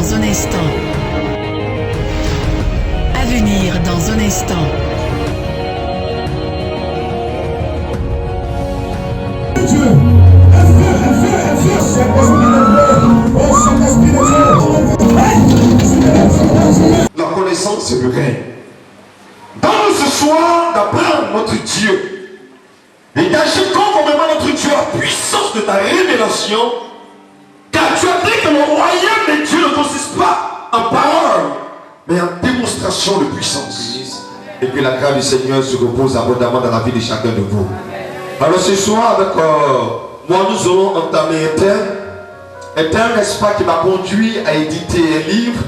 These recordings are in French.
dans un instant. Avenir dans un instant. La connaissance, c'est le règne. Dans ce soir d'apprendre notre Dieu et d'agir conformément à notre Dieu, la puissance de ta révélation, car tu as dit que le royaume de Dieu ne consiste pas en parole, mais en démonstration de puissance. Et que la grâce du Seigneur se repose abondamment dans la vie de chacun de vous. Alors ce soir, avec moi, nous allons entamer un thème, n'est-ce pas, qui m'a conduit à éditer un livre.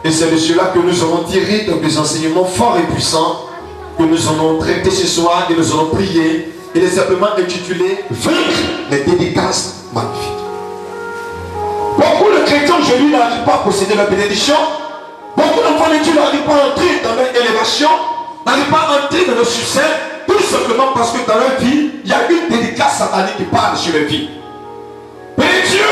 Et c'est de cela que nous allons tirer donc des enseignements forts et puissants que nous allons traiter ce soir et nous allons prier. Il est simplement intitulé Vaincre les dédicaces magnifiques. Beaucoup de chrétiens aujourd'hui n'arrivent pas à posséder la bénédiction. Beaucoup d'enfants de Dieu n'arrivent pas à entrer dans leur élévation, n'arrivent pas à entrer dans le succès, tout simplement parce que dans leur vie, il y a une dédicace satanique qui parle sur leur vie. Mais Dieu,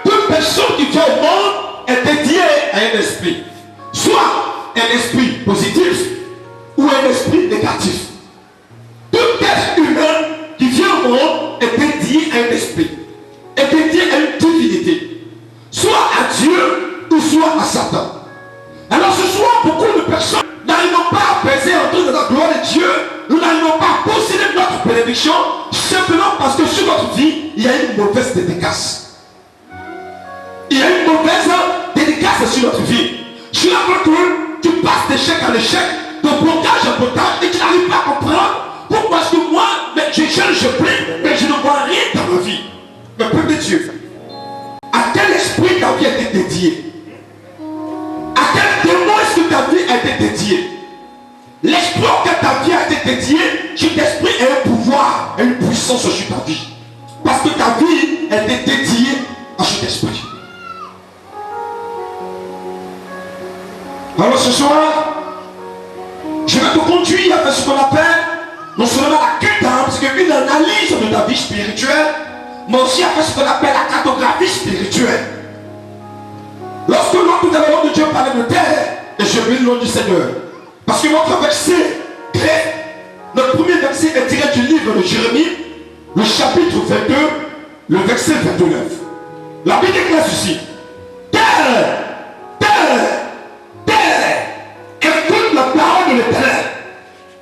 toute personne qui vient au monde est dédiée à un esprit. Soit un esprit positif ou un esprit négatif. Tout être humain qui vient au monde est dédié à un esprit, est dédié à une divinité, soit à Dieu ou soit à Satan. Alors ce soir, beaucoup de personnes n'arrivent pas à peser entrer dans la gloire de Dieu, nous n'arrivons pas à posséder notre bénédiction, simplement parce que sur notre vie, il y a une mauvaise dédicace. Il y a une mauvaise dédicace sur notre vie. Je l'avoue que tu passes d'échec en échec, de blocage en blocage, et tu n'arrives pas à comprendre pourquoi est-ce que moi, je prie, mais je ne vois rien dans ma vie. Mais peuple de Dieu, à quel esprit ta vie a été dédiée? À quel démon est-ce que ta vie a été dédiée? L'esprit auquel ta vie a été dédiée, cet esprit a un pouvoir, a une puissance sur ta vie. Parce que ta vie a été dédiée à cet esprit. Alors ce soir, je vais te conduire à faire ce qu'on appelle non seulement la quête d'âme, c'est une analyse de ta vie spirituelle, mais aussi à faire ce qu'on appelle la cartographie spirituelle. Lorsque l'autre élément de Dieu parlait de terre, et je lis le nom du Seigneur, parce que notre verset grec, notre premier verset est tiré du livre de Jérémie, le chapitre 22, le verset 29. La Bible déclare ceci: terre, terre, écoute la parole de l'Éternel.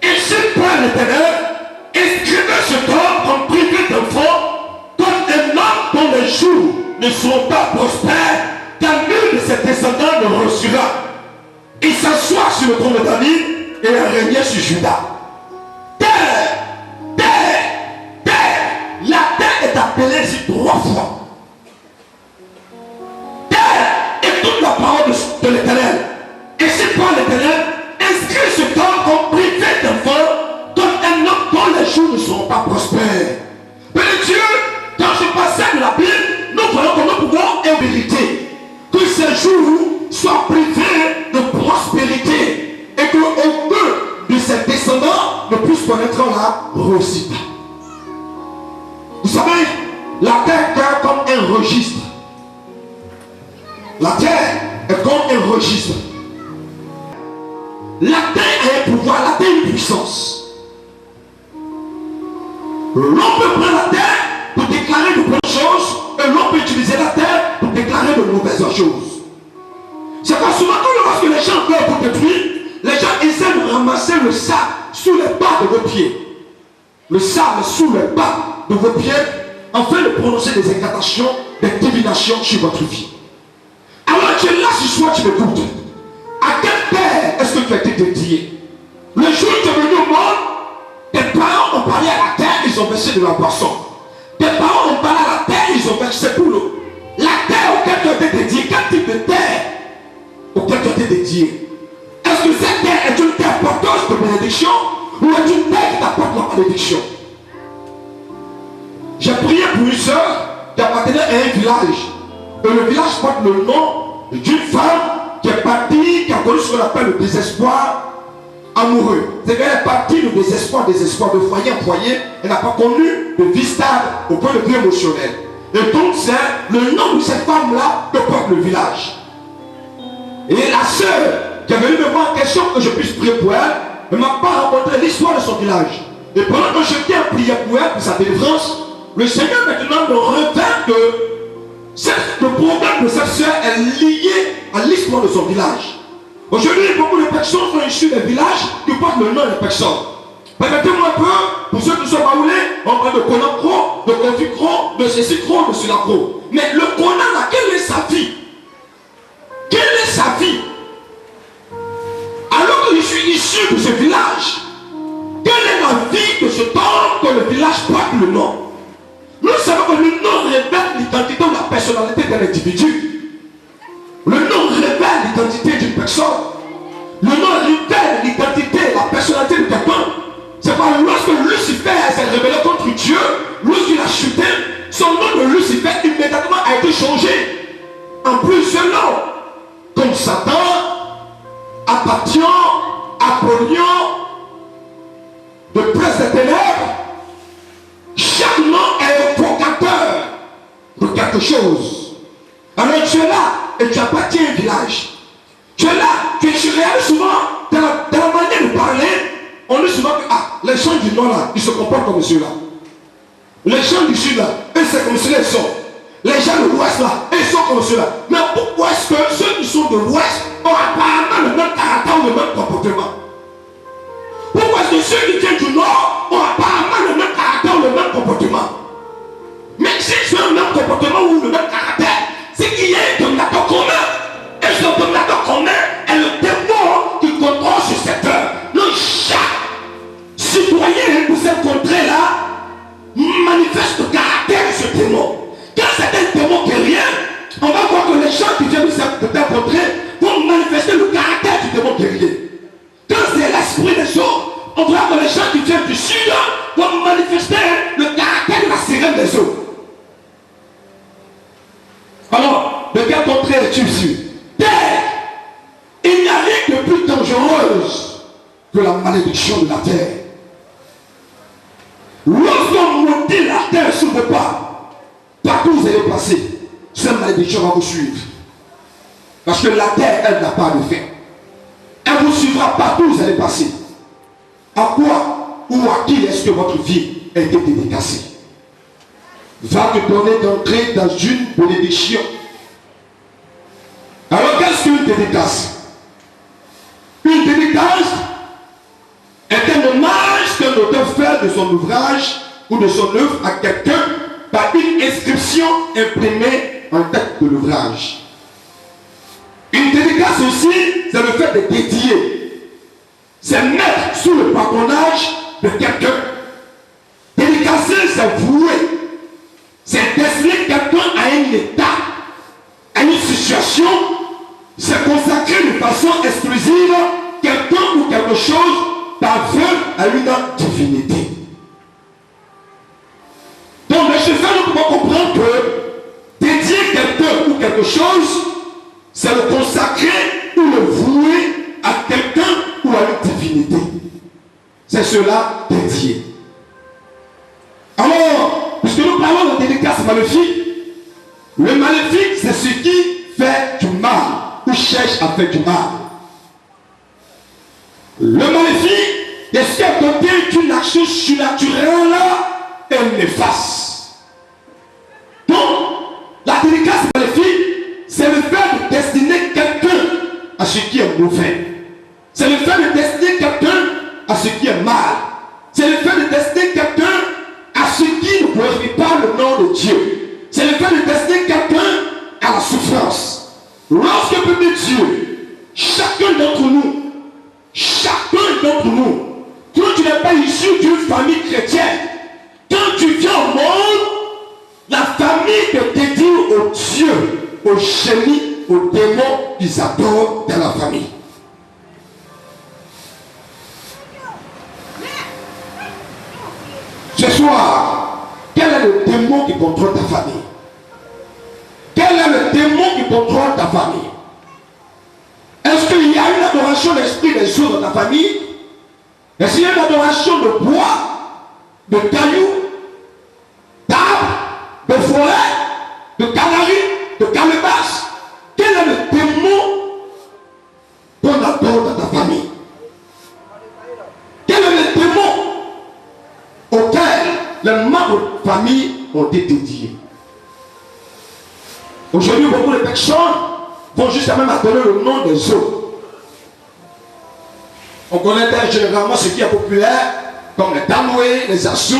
Ainsi parle l'Éternel, inscrivez ce homme comme privé d'enfant, comme un homme dont les jours ne seront pas prospères, car nul de ses descendants ne reçura. Il s'assoit sur le trône de David et a régné sur Juda. Terre, terre, terre. La terre est appelée ici 3 fois. Terre, écoute la parole de l'Éternel. Et c'est pas l'Éternel, inscrit ce temps comme privé d'enfant, comme un homme dont les jours ne seront pas prospères. Mais Dieu, dans ce passage de la Bible, nous voyons que nous pouvons vérité que ces jours soient privés de prospérité et qu'aucun de ses descendants ne puisse connaître la réussite. Vous savez, la terre est comme un registre. La terre est comme un registre. La terre a un pouvoir, la terre a une puissance. L'on peut prendre la terre pour déclarer de bonnes choses et l'on peut utiliser la terre pour déclarer de mauvaises choses. C'est pas souvent que lorsque les gens pleurent pour détruire, les gens essaient de ramasser le sable sous les pas de vos pieds. Le sable sous les pas de vos pieds, afin de prononcer des incantations, des divinations sur votre vie. Alors tu es là ce soir, tu m'écoutes. À quelle terre est-ce que tu as été dédié? Le jour où tu es venu au monde, tes parents ont parlé à la terre, ils ont versé de la boisson. Tes parents ont parlé à la terre, ils ont versé pour l'eau. La terre auquel tu as été dédié, quel type de terre auquel tu as été dédié? Est-ce que cette terre est une terre porteuse de bénédiction ou est une terre qui t'apporte la malédiction? J'ai prié pour une soeur qui appartenait à un village. Et le village porte le nom d'une femme qui est partie, qui a connu ce qu'on appelle le désespoir amoureux. C'est qu'elle est partie du désespoir de foyer en foyer. Elle n'a pas connu de vie stable au point de vue émotionnel. Et donc c'est le nom de cette femme-là que porte le village. Et la sœur qui est venue me voir en question que je puisse prier pour elle, ne m'a pas raconté l'histoire de son village. Et pendant que j'étais en prière pour elle, pour sa délivrance, le Seigneur maintenant me révèle que le problème de cette sœur est lié à l'histoire de son village. Aujourd'hui, beaucoup de personnes sont issues des villages qui portent le nom des personnes. Permettez-moi un peu, pour ceux qui sont baoulés, on parle de Conacro, de Conficro, de Cécicro, de Sulacro. Mais le Conan, là, quelle est sa vie? Quelle est sa vie? Alors que je suis issu de ce village, quelle est la vie de cet homme que le village porte le nom? Nous savons que le nom révèle l'identité ou la personnalité d'un individu. Le nom révèle l'identité d'une personne. Le nom révèle l'identité, la personnalité de quelqu'un. C'est pas lorsque Lucifer s'est révélé contre Dieu, lorsqu'il a chuté, son nom de Lucifer immédiatement a été changé en plusieurs noms, comme Satan, Apollyon, Apollyon, de prince des ténèbres. Chaque nom est évocateur de quelque chose. Alors tu es là et tu appartiens à un village. Tu es là, tu es surréel souvent dans la manière de parler. On dit souvent que les gens du nord là, ils se comportent comme ceux-là. Les gens du sud là, eux c'est comme ceux-là ils sont. Les gens de l'ouest là, eux ils sont comme ceux-là. Mais pourquoi est-ce que ceux qui sont de l'ouest ont apparemment le même caractère ou le même comportement? Pourquoi est-ce que ceux qui viennent du nord ont apparemment le même caractère ou le même comportement? Mais s'ils ont le même comportement ou le même caractère, c'est qu'il y a un dominateur commun. Et ce dominateur commun est le démon qui contrôle ce secteur. Donc chaque citoyen de cette contrée-là manifeste le caractère de ce démon. Quand c'est un démon guerrier, on va voir que les gens qui viennent de cette contrée vont manifester le caractère du démon guerrier. Quand c'est l'esprit des eaux, on voit que les gens qui viennent du sud vont manifester le caractère de la sirène des eaux. Alors, de quelle contrée es-tu issu? Terre. Il n'y a rien de plus dangereuse que la malédiction de la terre. Lorsqu'on maudit la terre sur vos pas, partout où vous allez passer, cette malédiction va vous suivre. Parce que la terre, elle n'a pas de fin. Elle vous suivra partout où vous allez passer. À quoi ou à qui est-ce que votre vie a été dédicacée? Va te donner d'entrer dans une bénédiction. Alors qu'est-ce qu'une dédicace? Une dédicace est un hommage qu'un auteur fait de son ouvrage ou de son œuvre à quelqu'un par une inscription imprimée en tête de l'ouvrage. Une dédicace aussi, c'est le fait de dédier. C'est mettre sous le patronage de quelqu'un. Dédicacer, c'est vouer. C'est destiner quelqu'un à un état, à une situation. C'est consacrer de façon exclusive quelqu'un ou quelque chose par vœu à une divinité. Donc, le chef, nous pouvons comprendre que dédier quelqu'un ou quelque chose, c'est le consacrer ou le vouer à quelqu'un ou à une divinité. C'est cela dédié. Alors, puisque nous parlons de dédicace maléfique, le maléfique, c'est ce qui fait du mal ou cherche à faire du mal. Le maléfique, est-ce qu'à côté d'une action surnaturelle et néfaste. Donc, la dédicace maléfique, c'est le fait de destiner quelqu'un à ce qui est mauvais. C'est le fait de destiner quelqu'un à ce qui est mal. C'est le fait de destiner quelqu'un à ce qui ne glorifie pas le nom de Dieu. C'est le fait de destiner quelqu'un à la souffrance. Lorsque, petit Dieu, chacun d'entre nous, quand tu n'es pas issu d'une famille chrétienne, quand tu viens au monde, la famille te dédie au Dieu, au génie, aux démons qu'ils adorent dans la famille. Ce soir, quel est le démon qui contrôle ta famille? Quel est le démon qui contrôle ta famille? Est-ce qu'il y a une adoration de l'esprit des eaux dans ta famille? Est-ce qu'il y a une adoration de bois, de cailloux, d'arbres, de forêts, de canaries, de calebasses? Quel est le démon ont été dédiés. Aujourd'hui, beaucoup de personnes vont jusqu'à même donner le nom des autres. On connaît généralement ce qui est populaire, comme les Tamoué, les Assou,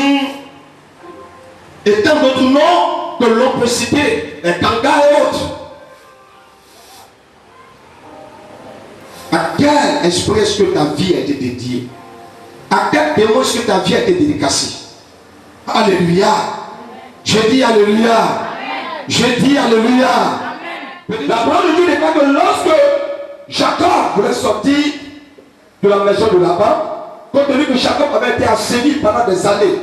et tant d'autres noms que l'on peut citer, les Kanga et autres. À quel esprit est-ce que ta vie a été dédiée? À quel démon est-ce que ta vie a été dédicacée? Alléluia. Je dis Alléluia. Je dis Alléluia. La parole de Dieu déclare que lorsque Jacob voulait sortir de la maison de Laban, compte tenu que Jacob avait été assailli pendant des années,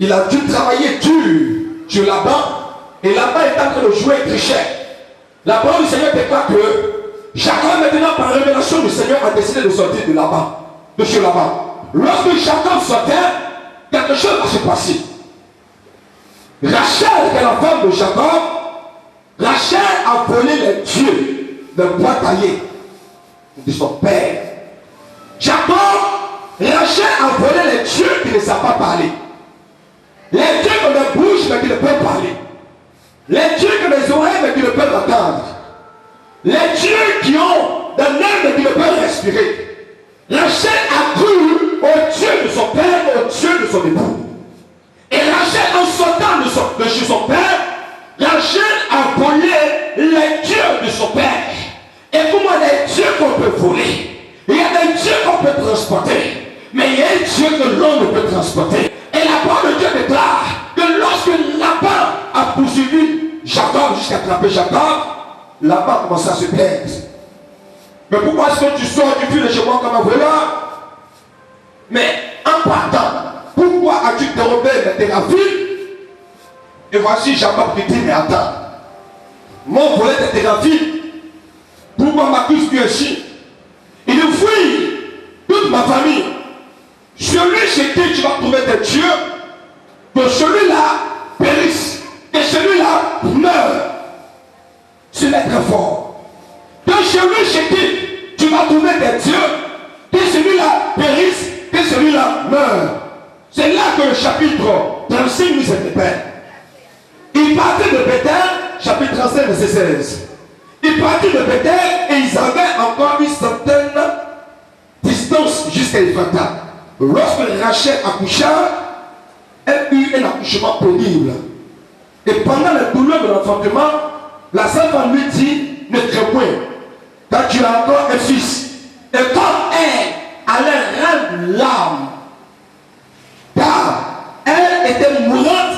il a dû travailler dur sur Laban, et Laban est en train de jouer tricheur. La parole du Seigneur déclare que Jacob, maintenant, par révélation du Seigneur, a décidé de sortir de Laban, de chez Laban. Lorsque Jacob sortait, quelque chose va se passer. Rachel, qui est la femme de Jacob, Rachel a volé les dieux de bois taillé de son père. Jacob, Rachel a volé les dieux qui ne savent pas parler. Les dieux qui ont des bouches mais qui ne peuvent parler. Les dieux qui ont des oreilles mais qui ne peuvent entendre. Les dieux qui ont des lèvres mais qui ne peuvent respirer. Rachel a cru au Dieu de son père, au Dieu de son époux. Et Rachel, en sortant de chez son père, Rachel a volé les dieux de son père. Et comment les dieux qu'on peut voler? Il y a des dieux qu'on peut transporter, mais il y a un Dieu que l'on ne peut transporter. Et la parole de Dieu déclare que lorsque Laban a poursuivi Jacob jusqu'à attraper Jacob, Laban commence à se plaindre. Mais pourquoi est-ce que tu sors du fil de chez moi comme un voleur? Mais en partant, pourquoi as-tu dérobé mes thérapies? Et voici Jacob qui dit, mais attends, mon volé tes thérapies, pourquoi m'accuses-tu ainsi? Il dit, fuis toute ma famille. Celui chez qui tu vas trouver tes dieux, que celui-là périsse, que celui-là meure. C'est très fort. Que celui chez qui tu vas trouver tes dieux, que celui-là périsse, que celui-là meure. C'est là que le chapitre 35 nous interpelle. Il partait de Bethel, chapitre 35, verset 16. Ils partaient de Bethel et ils avaient encore une certaine distance jusqu'à Ephrata. Lorsque Rachel accoucha, elle eut un accouchement pénible. Et pendant le douleur de l'enfantement, la Sainte Femme lui dit, ne crains point, car tu as encore un fils. Et comme elle allait rendre l'âme, car elle était mourante,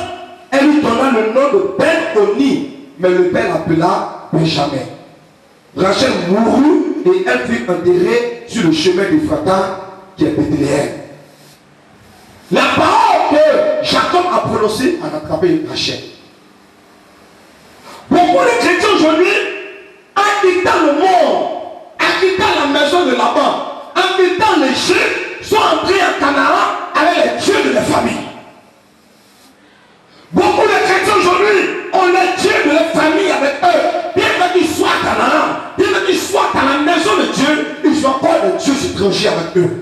elle lui donna le nom de Ben-Oni, mais le père l'appela Benjamin. Rachel mourut et elle fut enterrée sur le chemin d'Ephrata qui est Bethléem. La parole que Jacob a prononcée a attrapé Rachel. Pourquoi les chrétiens aujourd'hui, en quittant le monde, en quittant la maison de Laban, en quittant l'Égypte, sont entrés en Canaan avec les dieux de la famille? Beaucoup de chrétiens aujourd'hui ont les dieux de leur famille avec eux. Bien qu'ils soient à Canaan, bien qu'ils soient dans la maison de Dieu, ils ont encore des dieux étrangers avec eux.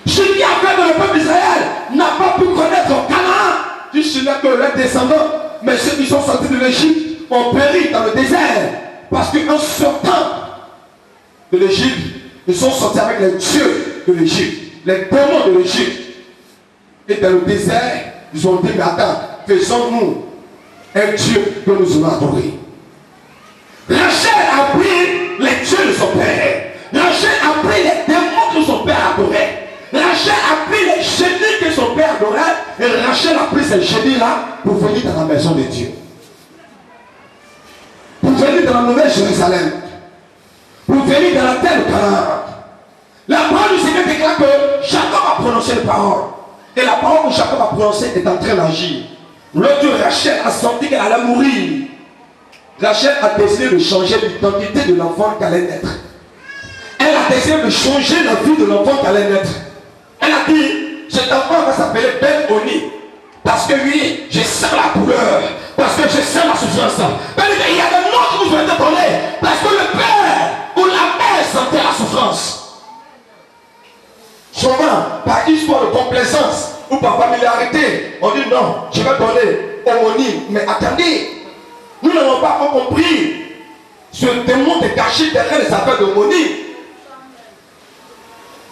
Ce qui a fait que le peuple d'Israël n'a pas pu connaître Canaan, si ce n'est que leurs descendants, mais ceux qui sont sortis de l'Égypte ont péri dans le désert. Parce qu'en sortant de l'Égypte, ils sont sortis avec les dieux de l'Égypte, les démons de l'Égypte. Et dans le désert, ils ont dit, mais attends, faisons-nous un Dieu que nous allons adorer. Rachel a pris les dieux de son père. Rachel a pris les démons que son père adorait. Rachel a pris les génies que son père adorait. Et Rachel a pris ces génies-là pour venir dans la maison de Dieu. Pour venir dans la nouvelle Jérusalem. Pour venir dans la terre de Canaan. La parole du Seigneur déclare que Jacob a prononcé les paroles. Et la parole que Jacob a prononcée est en train d'agir. Lorsque Rachel a senti qu'elle allait mourir, Rachel a décidé de changer l'identité de l'enfant qu'elle allait naître. Elle a décidé de changer la vie de l'enfant qu'elle allait naître. Elle a dit, cet enfant va s'appeler Ben-Oni. Parce que oui, je sens la douleur. Parce que je sens la souffrance. Mais il y a des noms qui vous ont été donnés. Parce que le père ou la mère sentait la souffrance. Souvent, par histoire de complaisance ou par familiarité, homonyme. Mais attendez, nous n'avons pas encore compris. Ce démon est caché derrière les affaires d'homonyme.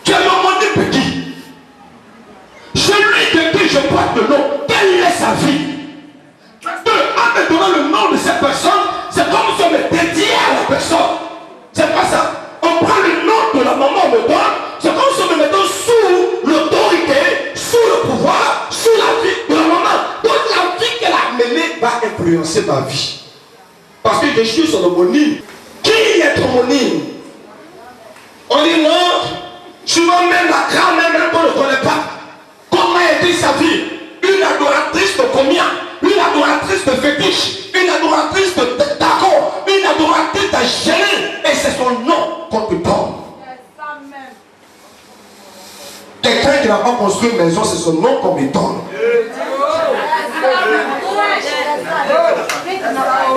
Tu es l'homonyme de qui? Celui de qui je porte le nom, quelle est sa vie? En me donnant le nom de cette personne, c'est comme si on me dédiait à la personne. C'est pas ça. On prend le nom de la maman, on me donne. C'est comme si on me mettait sous l'autorité, sous le pouvoir, sous la vie de la maman. Donc la vie qu'elle a menée va influencer ma vie. Parce que je suis son homonyme. Qui est ton homonyme? On dit non, souvent même la grand-mère, même qu'on ne connaît pas. Comment a été sa vie? Une adoratrice de combien? Une adoratrice de fétiche, une adoratrice de taco, une adoratrice de génie. Et c'est son nom qu'on te donne. Quelqu'un qui n'a pas construit une maison, c'est son nom qu'on me donne.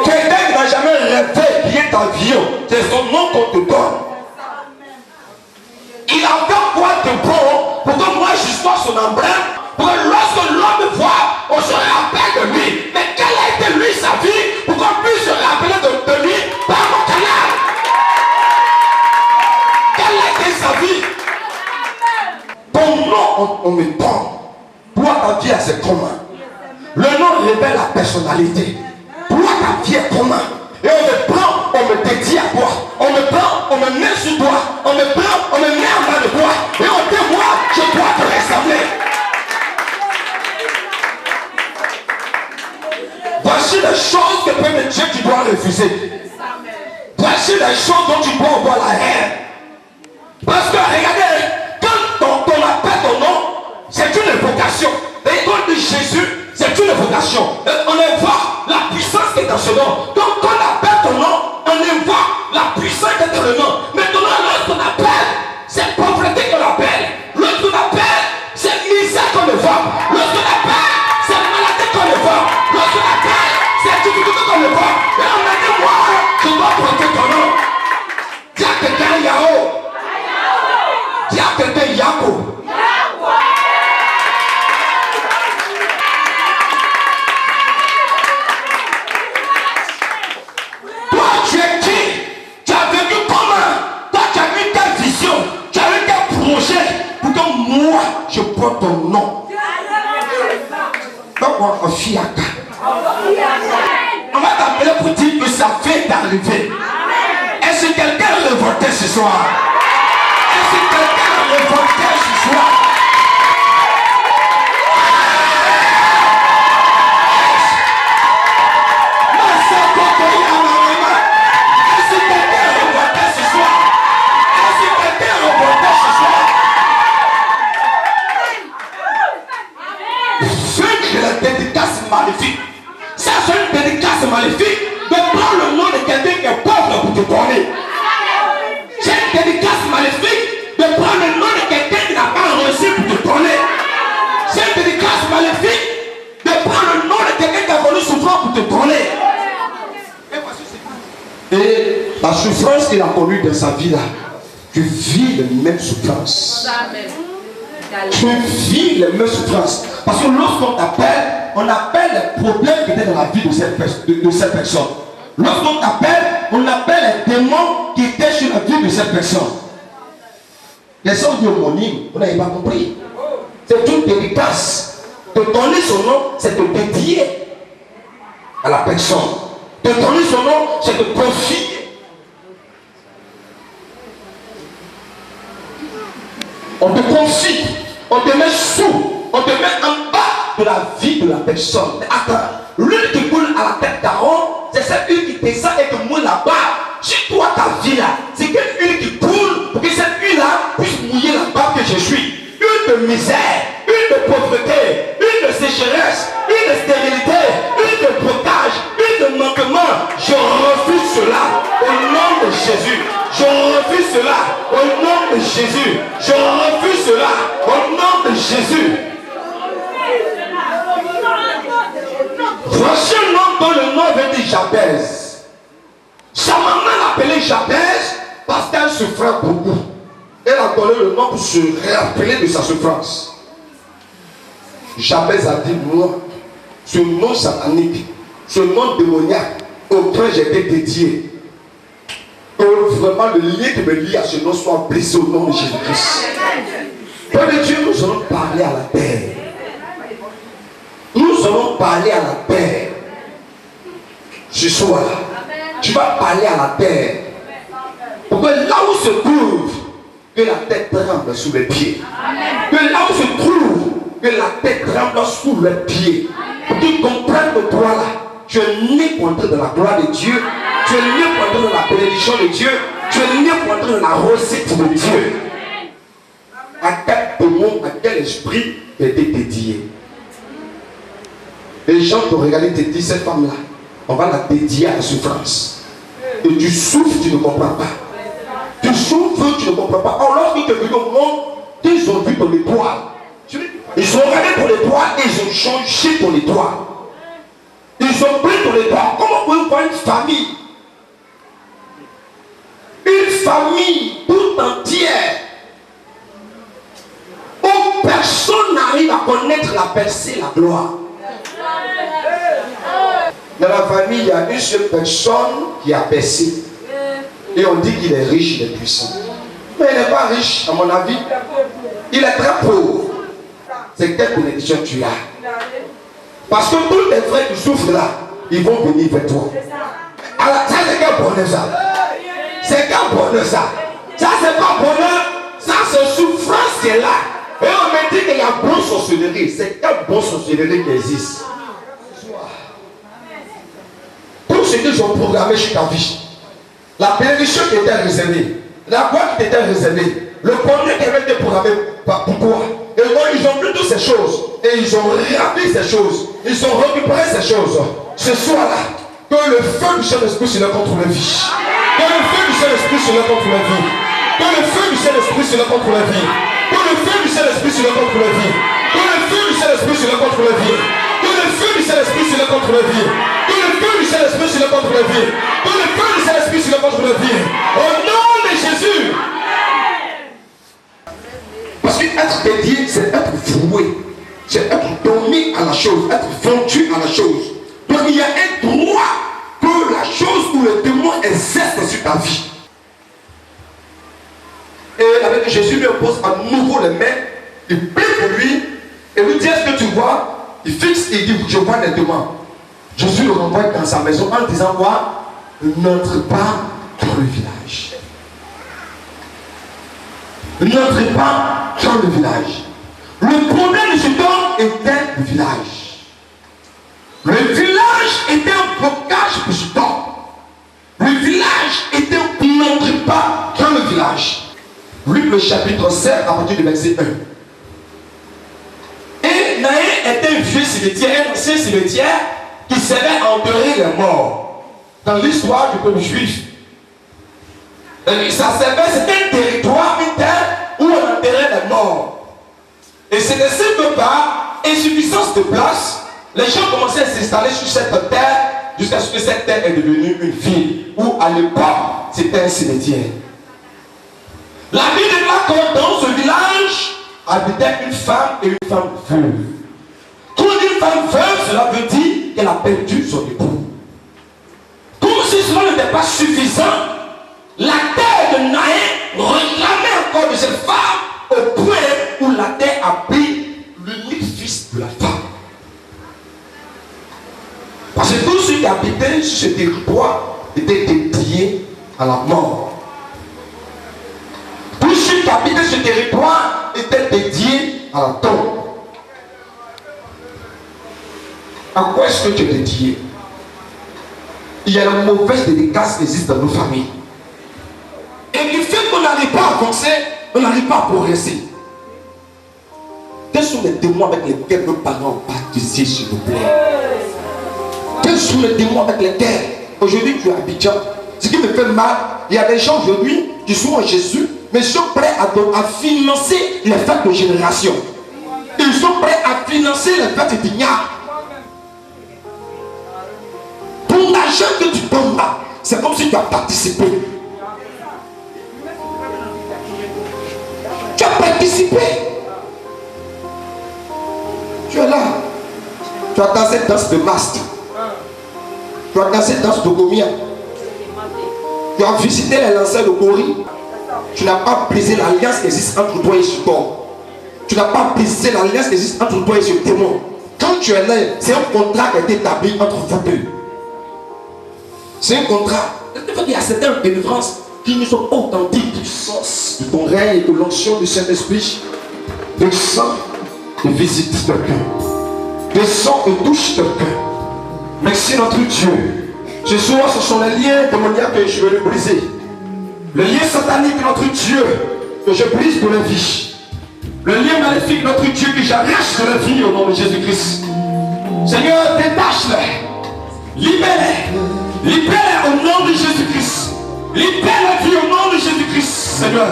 Quelqu'un qui n'a jamais rêvé payer ta vie, c'est son nom qu'on te donne. Il a fait quoi de bon pour que moi je sois son emblème, pour que lorsque l'homme me voit, on se rappelle de lui. Mais quelle a été lui sa vie pour qu'on puisse se rappeler de lui par mon canal? Quelle a été sa vie? Ton nom, on me donne. Toi, ta vie, c'est comment? Le nom révèle la personnalité. Toi, ta vie est comment? Et on me prend, on me dédie à toi. On me prend, on me met sur toi. On me prend, on me met en bas de toi. Et on dit, moi, je dois te ressembler. Voici les choses que même Dieu tu dois refuser. Voici les choses dont tu dois avoir la haine. Parce que regardez, quand on appelle ton nom, c'est une évocation. Et quand on dit Jésus, c'est une évocation. On invoque la puissance qui est dans ce nom. Donc quand on appelle ton nom, on invoque la puissance qui est dans le nom. Maintenant, lorsqu'on appelle, c'est pauvreté qu'on appelle. Lorsqu'on appelle, c'est misère qu'on évoque. Lorsqu'on appelle, c'est maladie qu'on évoque. Lorsqu'on appelle, c'est difficulté qu'on évoque. Et on a dit, moi, je dois porter ton nom. Dis à quelqu'un Yahoo. Dis à quelqu'un Yahoo. Toi, tu es qui? Tu as vécu comment? Toi, tu as eu quelle vision? Tu as eu quel projet pour que moi, je porte ton nom? Donc, on fiaka. On va t'appeler pour dire que ça fait d'arriver. Est-ce que quelqu'un est révolté ce soir? Est-ce que quelqu'un est révolté ce soir? Est-ce que quelqu'un est révolté ce soir? Est-ce que quelqu'un est révolté ce soir? C'est de la dédicace maléfique. Ça, c'est une dédicace maléfique de prendre le nom de quelqu'un qui est pauvre pour te donner. C'est une dédicace maléfique de prendre le nom de quelqu'un qui n'a pas reçu pour te donner. C'est une dédicace maléfique de prendre le nom de quelqu'un qui a connu souffrance pour te donner. Et la souffrance qu'il a connue dans sa vie là, tu vis les mêmes souffrances. Tu vis les mêmes souffrances. Parce que lorsqu'on t'appelle, on appelle les problèmes qui étaient dans la vie de cette personne. Lorsqu'on t'appelle, on appelle les démons qui étaient sur la vie de cette personne. Les gens disent homonyme, vous n'avez pas compris. C'est une dédicace. Te donner son nom, c'est te dédier à la personne. Te donner son nom, c'est te confier. On te confie, on te met sous, on te met en bas de la vie de la personne. Mais attends, l'huile qui coule à la tête d'Aaron, c'est cette huile qui descend et qui moule là-bas. Si toi ta vie là, c'est qu'une huile qui coule pour que cette huile là puisse mouiller la barbe que je suis. Une de misère, une de pauvreté, une de sécheresse, une de stérilité, une de blocage, une de manquement. Je refuse cela au nom de Jésus. Je refuse cela au nom de Jésus. Je refuse cela au nom de Jésus. Voici un nom dont le nom veut dire Jabez. Sa maman l'appelait Jabez parce qu'elle souffrait beaucoup. Elle a donné le nom pour se rappeler de sa souffrance. Jabez a dit, moi, ce nom satanique, ce nom démoniaque auquel j'ai été dédié, que vraiment le lien qui me lie à ce nom soit brisé au nom de Jésus-Christ. Père de Dieu, nous allons parler à la terre. Nous allons parler à la terre. Ce soir, tu vas parler à la terre. Pour que là où se trouve, que la tête tremble sous les pieds. Que là où se trouve, que la tête tremble sous les pieds. Pour qu'ils comprennent que toi là, tu es né pour entrer dans la gloire de Dieu. Tu es né pour entrer dans la bénédiction de Dieu. Tu es né pour entrer dans la recette de Dieu. À quel démon, à quel esprit tu as été dédié? Les gens te regardent et te disent, cette femme-là, on va la dédier à la souffrance. Et tu souffres, tu ne comprends pas. Tu souffres, tu ne comprends pas. Or, lorsqu'ils te viennent au monde, ils ont vu ton étoile. Ils ont regardé ton étoile et ils ont changé ton étoile. Ils ont pris ton étoile. Comment pouvez-vous voir une famille? Une famille tout entière où personne n'arrive à connaître la percée, la gloire. Dans la famille, il y a une seule personne qui a percé. Et on dit qu'il est riche, il est puissant. Mais il n'est pas riche, à mon avis. Il est très pauvre. C'est quelle bénédiction tu as? Parce que tous tes frères qui souffrent là, ils vont venir vers toi. Alors, ça, c'est quel bonheur ça? C'est quel bonheur ça? Ça, c'est pas bonheur. Ça, c'est souffrance qui est là. Et on me dit qu'il y a bon sorcellerie. C'est quel bon sorcellerie qui existe? Tout ce qu'ils ont programmé chez ta vie, la bénédiction qui était réservée, la gloire qui était réservée, le bonheur qui avait été programmé pour toi. Et donc ils ont vu toutes ces choses. Et ils ont rempli ces choses. Ils ont récupéré ces choses. Ce soir-là, que le feu du Saint-Esprit se lève contre la vie. Que le feu du Saint-Esprit se lève contre la vie. Que le feu du Saint-Esprit se lève contre la vie. Que le feu du Saint-Esprit se lève contre la vie. Que le feu du Saint-Esprit se lève contre la vie. Que le feu du Saint-Esprit se lève contre la vie. Que le feu du Saint-Esprit se lève contre la vie. Que le feu du Saint-Esprit se lève contre la vie. Au nom de Jésus. Parce qu'être dédié, c'est être voué. C'est être donné à la chose, être vendu à la chose. Donc il y a un droit que la chose ou le démon exerce sur ta vie. Et avec Jésus lui impose à nouveau les mains, il prie pour lui et lui dit est-ce que tu vois? Il fixe et il dit je vois les démons. Jésus le renvoie dans sa maison en disant quoi? N'entre pas dans le village. N'entrez pas dans le village. Le problème de cet homme était le village. Le village était un blocage pour cet homme. Le village était n'entrez pas dans le village. Luc le chapitre 7 à partir du verset 1. Et Naïn était un vieux cimetière, un ancien cimetière qui servait à enterrer les morts. Dans l'histoire du peuple juif, ça servait, c'était un territoire, une terre où on enterrait les morts. Et c'était simple par insuffisance de place, les gens commençaient à s'installer sur cette terre jusqu'à ce que cette terre est devenue une ville où à l'époque c'était un cimetière. La Bible déclare que dans ce village habitait une femme et une femme veuve. Quand on dit une femme veuve, cela veut dire qu'elle a perdu son époux. Comme si cela n'était pas suffisant, la terre de Naïn réclamait encore de cette femme au point où la terre a pris l'unique fils de la femme. Parce que tous ceux qui habitaient sur ce territoire étaient dédiés à la mort. Tous ceux qui habitaient ce territoire étaient dédiés à la tombe. À quoi est-ce que tu es dédié? Il y a une mauvaise dédicace qui existe dans nos familles. Et qui fait qu'on n'arrive pas à avancer, on n'arrive pas à progresser. Quels sont les démons avec lesquels nos parents ont baptisé, s'il vous plaît? Quels sont les démons avec lesquels aujourd'hui tu es à Abidjan? Ce qui me fait mal, il y a des gens aujourd'hui qui sont en Jésus, mais sont prêts à financer les fêtes de génération. Ils sont prêts à financer les fêtes d'ignare. Ton argent que tu donnes là, c'est comme si tu as participé. Tu as participé. Tu es là. Tu Tu as dansé danse de Mast. Tu as dansé danse de Gomia. Tu as visité les lancers de Gori. Tu n'as pas brisé l'alliance qui existe entre toi et ce corps. Tu n'as pas brisé l'alliance qui existe entre toi et ce démon. Quand tu es là, c'est un contrat qui a été établi entre vous deux. C'est un contrat. Il y a certaines délivrances qui ne sont pas authentiques. Du sens de ton règne, de l'onction du Saint-Esprit. Descends et visite quelqu'un. Descends et touche quelqu'un. Merci notre Dieu. Ce soir, ce sont les liens démoniaques que je vais le briser. Le lien satanique de notre Dieu que je brise de la vie. Le lien maléfique de notre Dieu que j'arrache de la vie au nom de Jésus-Christ. Seigneur, détache-les. Libère-les. Libère au nom de Jésus-Christ. Libère la vie au nom de Jésus-Christ. Seigneur,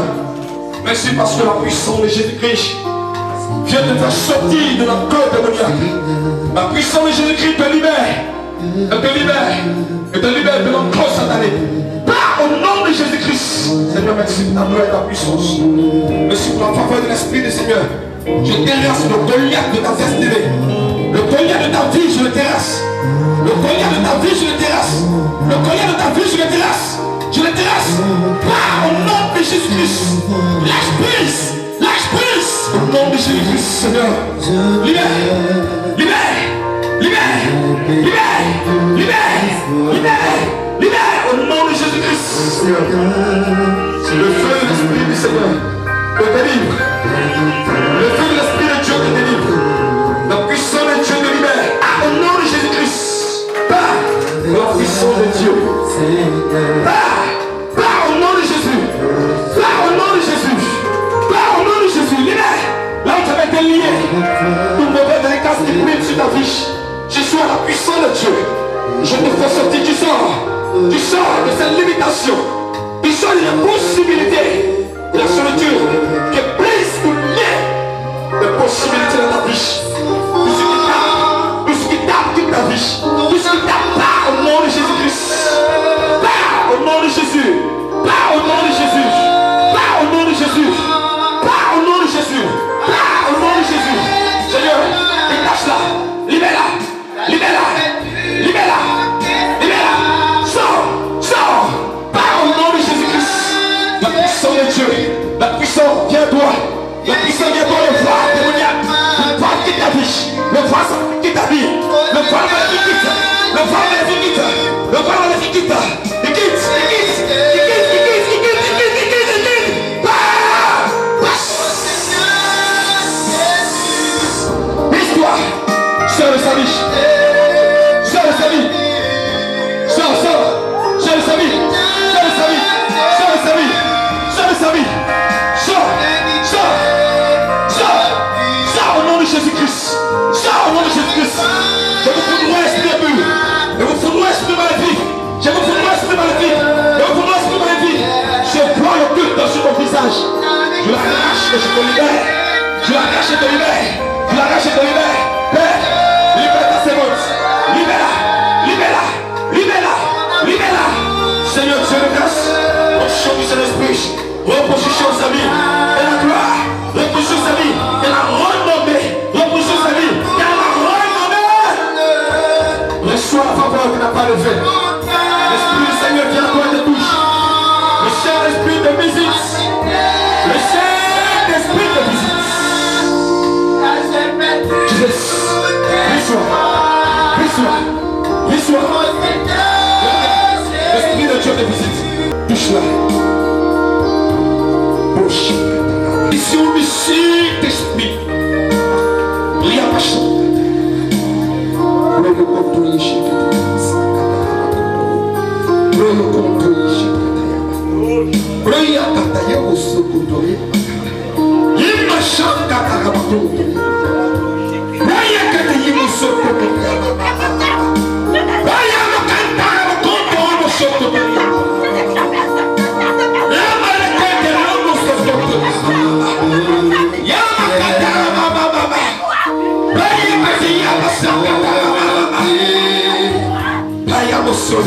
merci parce que la puissance de Jésus-Christ vient de faire sortir de la corde démoniaque. La puissance de Jésus-Christ te libère. Elle te libère. Elle te libère de l'enclos satanique. Pas au nom de Jésus-Christ. Seigneur, merci pour ta gloire et ta puissance. Merci pour la faveur de l'Esprit du Seigneur. Je terrasse le Goliath de ta destinée. Le Goliath de ta vie, je le terrasse. Le Goliath de ta vie, je le terrasse. Le Goliath de ta vie, je le terrasse. Je le terrasse. Pas au nom de Jésus-Christ. Lâche prise. Lâche prise. Au nom de Jésus-Christ, Seigneur. Libère. Libère. Libère. Libère. Libère. Libère. Libère au nom de Jésus-Christ. Seigneur. Le feu de l'Esprit du Seigneur te délivre. Le feu de l'Esprit de Dieu te délivre. La puissance de Dieu te libère. Au nom de Jésus-Christ. Pas la puissance de Dieu. Pas au nom de Jésus. Pas au nom de Jésus. Pas au nom de Jésus. Libère. Là où tu avais été lié. Tout mauvais délicat qui prime sur ta vie. Je suis à la puissance de Dieu. Je te fais sortir. Tu sors. Tu sors de cette limitation. Tu sors de l'impossibilité. La solitude qui brise tout lien de possibilité dans ta vie. Tout ce qui tape toute ta vie. Tout ce qui tape pas au nom de Jésus-Christ. Pas au nom de Jésus. Pas au nom de Jésus. Pas au nom de Jésus. Pas au nom de Jésus. Pas au nom de Jésus. Seigneur, détache-la. Libère-la. Libère-la. Libère-la. Libère-la. Sors. Sors. Pas au nom de Jésus-Christ. La puissance de Dieu. La puissance vient de toi. La puissance vient de toi. Le voir démoniaque. Le voir qui t'habille. Le voir qui t'habille. Le voir maléfique quitte. Le voir maléfique quitte. Le voir maléfique quitte. Il quitte. Il quitte. Il quitte. Il quitte. Il quitte. Il quitte. Il quitte. Il quitte. Brise-toi. Sors de sa vie. Sors de sa vie. Sors. Sors de sa vie. Sors de sa vie. Sors de sa vie. Sors de sa vie. Sors. Sors. Sors. Sors au nom de Jésus-Christ. Sors au nom de Jésus-Christ. Je vous foudroie esprit impur. Je vous foudroie esprit maléfique. Je vous foudroie esprit maléfique. Je vous foudroie esprit maléfique. Je vois le culte sur ton visage. Je l'arrache et je te libère. Je l'arrache et te libère. Je l'arrache et te libère. Père, libère ta servante. Libère-la. Libère-la. Libère-la. Libère-la. Seigneur Dieu de grâce. Au chant du Saint-Esprit. Repose sur sa vie. Et la gloire. Repose sur sa vie. Et la renommée. Repose sur sa vie. Et la renommée. Reçois la faveur que n'a pas le fait. L'Esprit du Seigneur vient à toi et te touche. Le Saint-Esprit te visite. Le Saint-Esprit te visite. Jesus. Brise-toi. Brise-toi. L'Esprit de Dieu te visite. Touche-la. Bouche. Vision du Saint-Esprit. Rien pas chaud. Le contrôle chez le contrôle chez Roya Kataya Osokotoye. Yima Shaka Karabato. Roya Kataya Osokotoye. Roya Makanta Koto Osokotoye. Yama Kataya Osokotoye. Yama Kataya Baba. Roya Kataya Osokotoye. I am a son.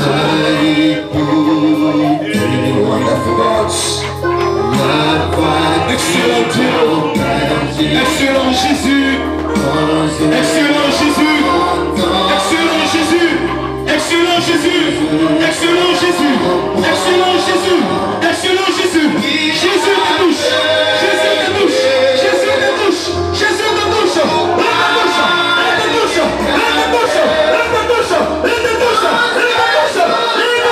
Wonderful God. Excellent Dieu. Excellent Jésus. Excellent Jésus. Excellent Jésus. Excellent Jésus. Excellent Jésus. Excellent Jésus. Excellent Jésus. Jésus te touche. Jésus te touche. Jésus te touche. Jésus te touche. Il te touche. Il te touche. Il te touche. Il te touche. Il te touche. Il te touche. Il te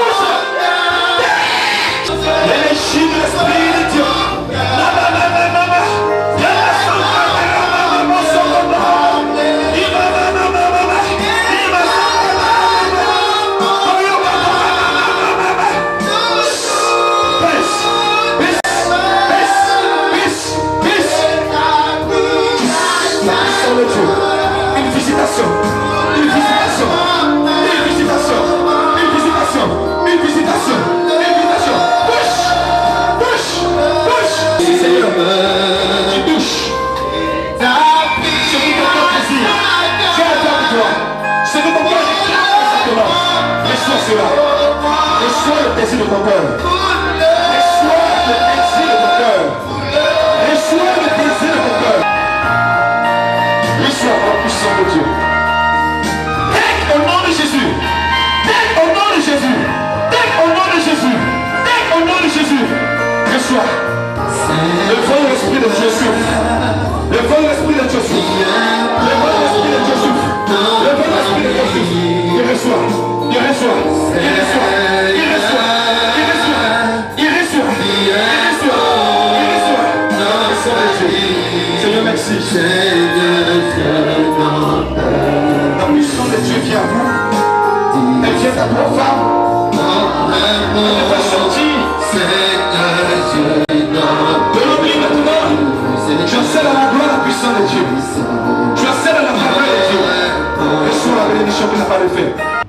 touche. L'énergie de l'Esprit de Dieu. Reçois le désir de ton cœur. Reçois le désir de ton cœur. Reçois le désir de ton cœur. Reçois la puissance de Dieu. Take au nom de Jésus. Take au nom de Jésus. Take au nom de Jésus. Take au nom de Jésus. Reçois. Le vol de l'Esprit de Dieu souffle. Le vol de l'Esprit de Dieu souffle. Le vol de l'Esprit de Dieu souffle. Le vol de l'Esprit de Dieu souffle. Il reçoit. Il reçoit. Il reçoit. Il reçoit. Il reçoit. Il reçoit. Il reçoit. Il reçoit. Seigneur, merci. La puissance de Dieu vient à vous. Elle vient à toi, femme. Elle va sortir. De l'oubli maintenant. Tu accèdes à la gloire, la puissance de Dieu. Tu accèdes à la faveur de Dieu. Reçois la bénédiction qu'il n'a pas de fait.